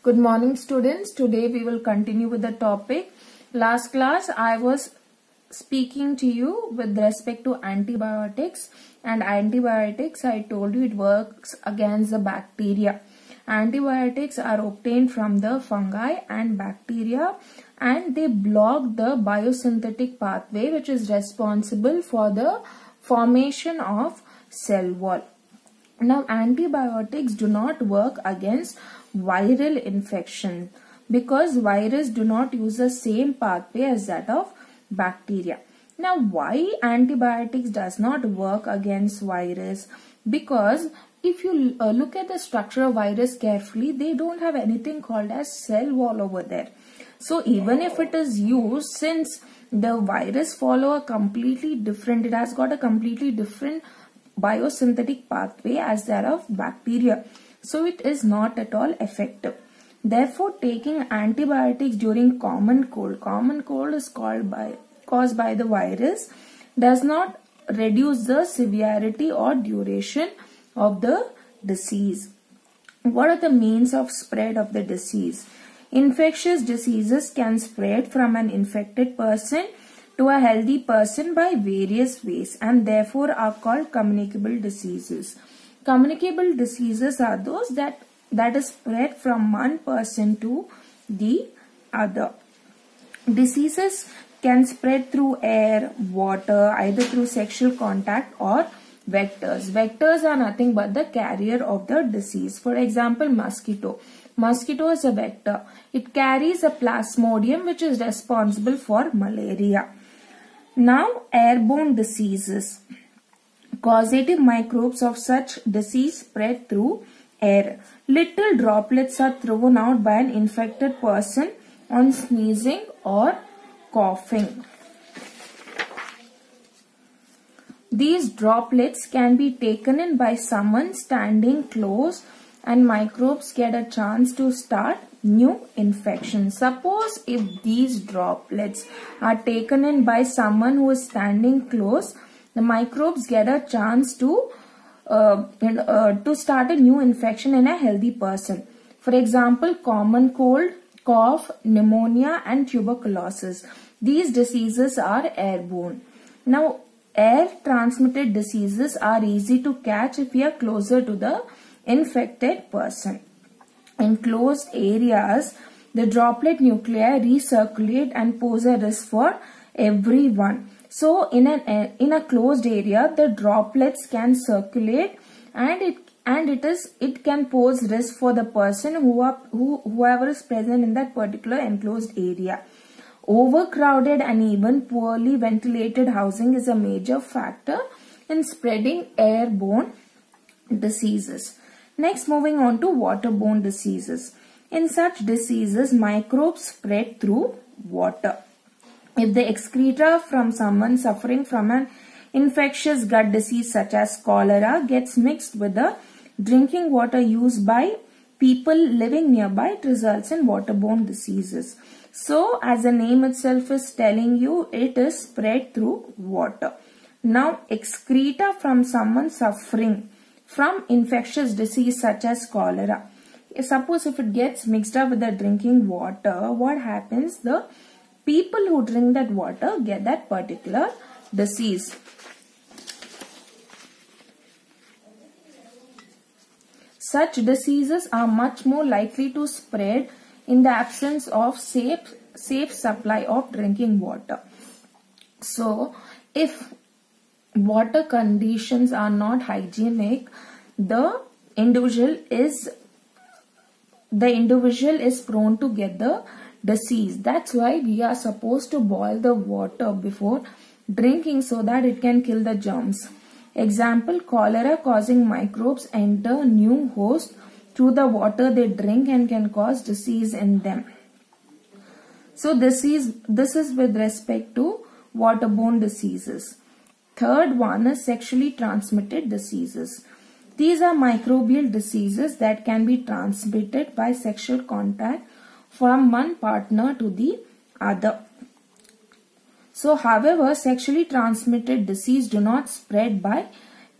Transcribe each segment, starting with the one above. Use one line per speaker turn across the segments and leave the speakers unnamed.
Good morning, students. Today we will continue with the topic. Last class I was speaking to you with respect to antibiotics, and antibiotics I told you it works against the bacteria. Antibiotics are obtained from the fungi and bacteria, and they block the biosynthetic pathway which is responsible for the formation of cell wall. Now, antibiotics do not work against viral infection because virus do not use the same pathway as that of bacteria. Now, why antibiotics does not work against virus? Because if you look at the structure of virus carefully, they don't have anything called as cell wall over there. So, even if it is used, since the virus follow a completely different, it has got a completely different biosynthetic pathway as that of bacteria, so it is not at all effective. Therefore, taking antibiotics during common cold is caused by the virus, does not reduce the severity or duration of the disease. What are the means of spread of the disease? Infectious diseases can spread from an infected person to a healthy person by various ways and therefore are called communicable diseases. Communicable diseases are those that is spread from one person to the other. Diseases can spread through air, water, either through sexual contact or vectors. Vectors are nothing but the carrier of the disease. For example, mosquito. Mosquito is a vector. It carries a plasmodium which is responsible for malaria. Now, airborne diseases. Causative microbes of such disease spread through air. Little droplets are thrown out by an infected person on sneezing or coughing. These droplets can be taken in by someone standing close, and microbes get a chance to start new infection. Suppose if these droplets are taken in by someone who is standing close, the microbes get a chance to start a new infection in a healthy person. For example, common cold, cough, pneumonia and tuberculosis. These diseases are airborne. Now, air transmitted diseases are easy to catch if we are closer to the infected person. In closed areas, the droplet nuclei recirculate and pose a risk for everyone. So, in a closed area, the droplets can circulate, and it can pose risk for the person whoever is present in that particular enclosed area. Overcrowded and even poorly ventilated housing is a major factor in spreading airborne diseases. Next, moving on to waterborne diseases. In such diseases, microbes spread through water. If the excreta from someone suffering from an infectious gut disease such as cholera gets mixed with the drinking water used by people living nearby, it results in waterborne diseases. So, as the name itself is telling you, it is spread through water. Now, excreta from someone suffering from infectious disease such as cholera. Suppose if it gets mixed up with the drinking water, what happens? The people who drink that water get that particular disease. Such diseases are much more likely to spread in the absence of safe supply of drinking water. So, if water conditions are not hygienic, the individual is prone to get the disease. That's why we are supposed to boil the water before drinking so that it can kill the germs. Example, cholera causing microbes enter new host through the water they drink and can cause disease in them. So this is with respect to waterborne diseases. Third one is sexually transmitted diseases. These are microbial diseases that can be transmitted by sexual contact from one partner to the other. So, however, sexually transmitted disease do not spread by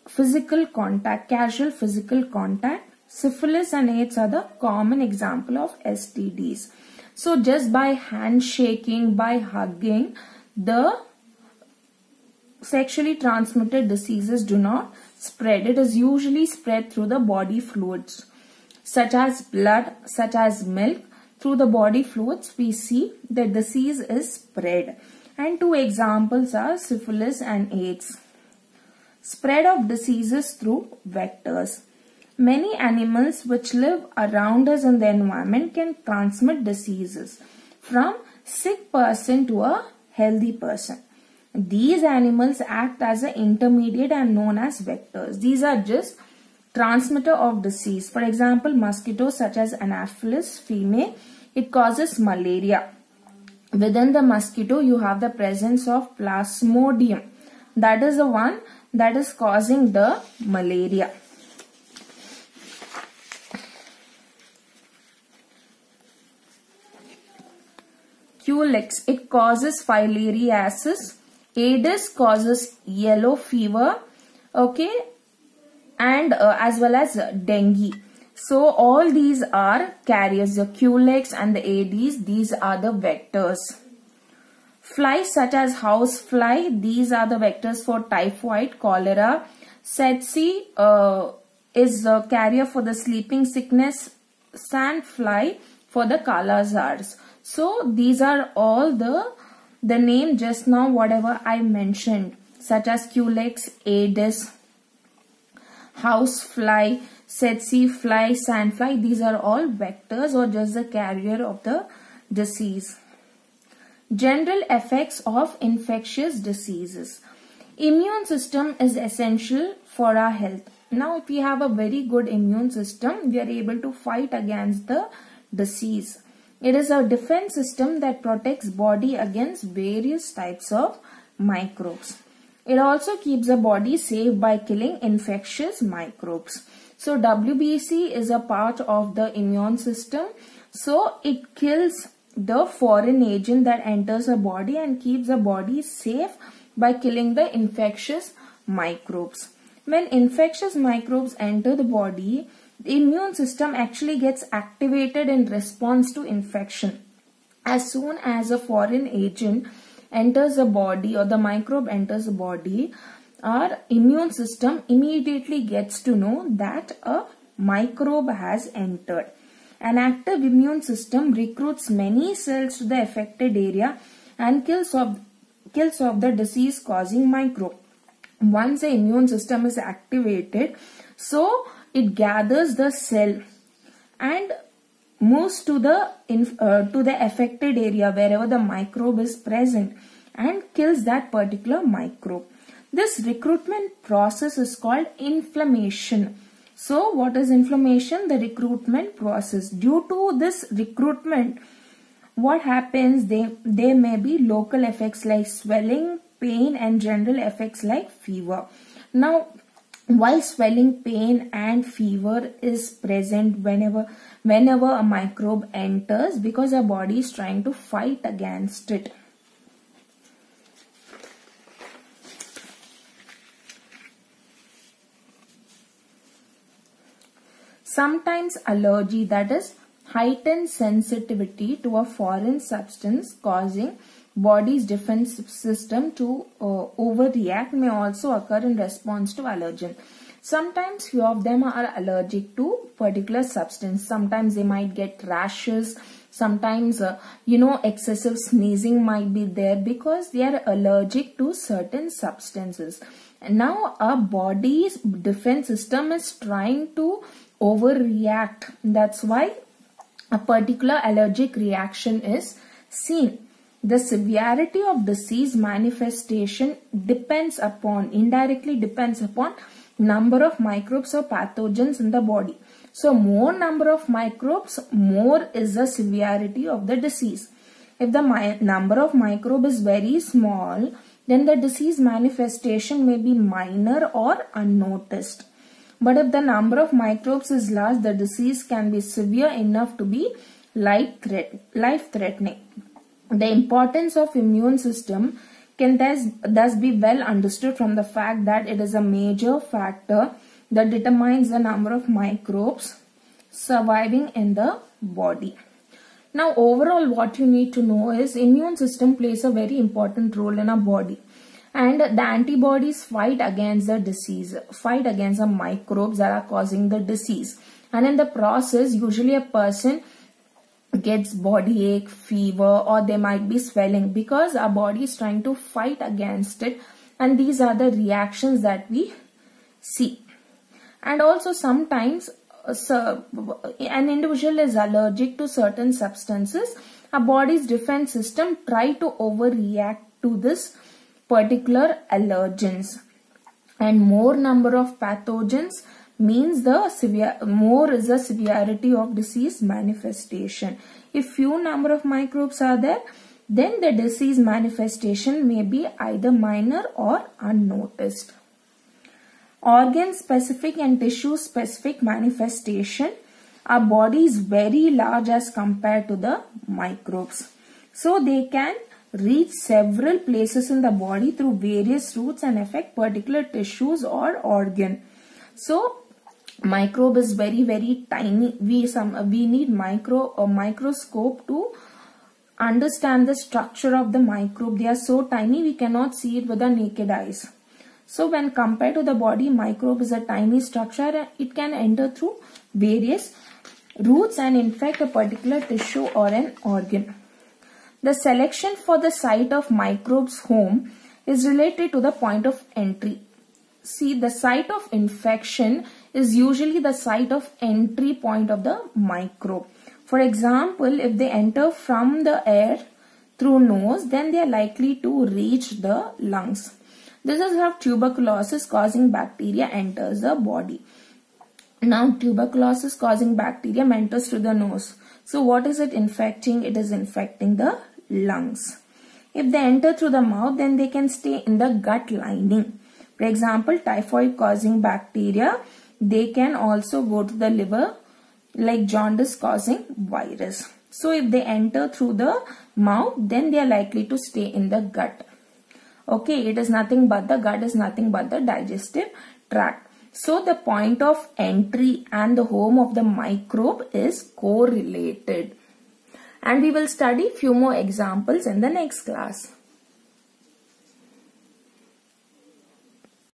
physical contact, casual physical contact Syphilis and AIDS are the common example of STDs. So just by handshaking, by hugging, the sexually transmitted diseases do not spread. It is usually spread through the body fluids, such as blood, such as milk. Through the body fluids, we see the disease is spread. And two examples are syphilis and AIDS. Spread of diseases through vectors. Many animals which live around us in the environment can transmit diseases from sick person to a healthy person. These animals act as an intermediate and known as vectors. These are just transmitter of disease. For example, mosquitoes such as Anopheles female, it causes malaria. Within the mosquito, you have the presence of Plasmodium. That is the one that is causing the malaria. Culex, it causes filariasis. Aedes causes yellow fever, okay, and as well as dengue. So all these are carriers. The Culex and the Aedes, these are the vectors. Flies such as house fly, these are the vectors for typhoid, cholera. Tsetse is a carrier for the sleeping sickness. Sandfly for the Kala Azars. So these are all the name just now whatever I mentioned, such as Culex, Aedes, housefly, tsetse fly, sandfly. These are all vectors or just the carrier of the disease. General effects of infectious diseases. Immune system is essential for our health. Now, if we have a very good immune system, we are able to fight against the disease. It is a defense system that protects body against various types of microbes. It also keeps the body safe by killing infectious microbes. So WBC is a part of the immune system. So it kills the foreign agent that enters the body and keeps the body safe by killing the infectious microbes. When infectious microbes enter the body, the immune system actually gets activated in response to infection. As soon as a foreign agent enters the body or the microbe enters the body, our immune system immediately gets to know that a microbe has entered. An active immune system recruits many cells to the affected area and kills off the disease causing microbe. Once the immune system is activated, so it gathers the cell and moves to the affected area wherever the microbe is present and kills that particular microbe. This recruitment process is called inflammation. So what is inflammation? The recruitment process. Due to this recruitment, what happens? There may be local effects like swelling, pain, and general effects like fever. Now, why swelling, pain and fever is present whenever a microbe enters? Because our body is trying to fight against it. Sometimes allergy, that is heightened sensitivity to a foreign substance causing body's defense system to overreact, may also occur in response to allergen. Sometimes few of them are allergic to particular substance. Sometimes they might get rashes. Sometimes excessive sneezing might be there because they are allergic to certain substances. And now our body's defense system is trying to overreact. That's why a particular allergic reaction is seen. The severity of disease manifestation indirectly depends upon number of microbes or pathogens in the body. So more number of microbes, more is the severity of the disease. If the number of microbe is very small, then the disease manifestation may be minor or unnoticed. But if the number of microbes is large, the disease can be severe enough to be life-threatening. The importance of immune system can thus be well understood from the fact that it is a major factor that determines the number of microbes surviving in the body. Now overall what you need to know is immune system plays a very important role in our body, and the antibodies fight against the disease, fight against the microbes that are causing the disease, and in the process usually a person gets body ache, fever, or there might be swelling because our body is trying to fight against it, and these are the reactions that we see. And also sometimes an individual is allergic to certain substances. Our body's defense system try to overreact to this particular allergens, and more number of pathogens means the more is the severity of disease manifestation. If few number of microbes are there, then the disease manifestation may be either minor or unnoticed. Organ specific and tissue specific manifestation. Our body is very large as compared to the microbes, so they can reach several places in the body through various routes and affect particular tissues or organ. So microbe is very tiny. We need microscope to understand the structure of the microbe. They are so tiny we cannot see it with the naked eyes. So when compared to the body, microbe is a tiny structure and it can enter through various routes and infect a particular tissue or an organ. The selection for the site of microbes' home is related to the point of entry. See, the site of infection is usually the site of entry point of the microbe. For example, if they enter from the air through nose, then they are likely to reach the lungs. This is how tuberculosis causing bacteria enters the body. Now tuberculosis causing bacteria enters through the nose. So what is it infecting? It is infecting the lungs. If they enter through the mouth, then they can stay in the gut lining. For example, typhoid causing bacteria, they can also go to the liver, like jaundice causing virus. So if they enter through the mouth, then they are likely to stay in the gut. Okay, it is nothing but the gut is nothing but the digestive tract. So the point of entry and the home of the microbe is correlated. And we will study few more examples in the next class.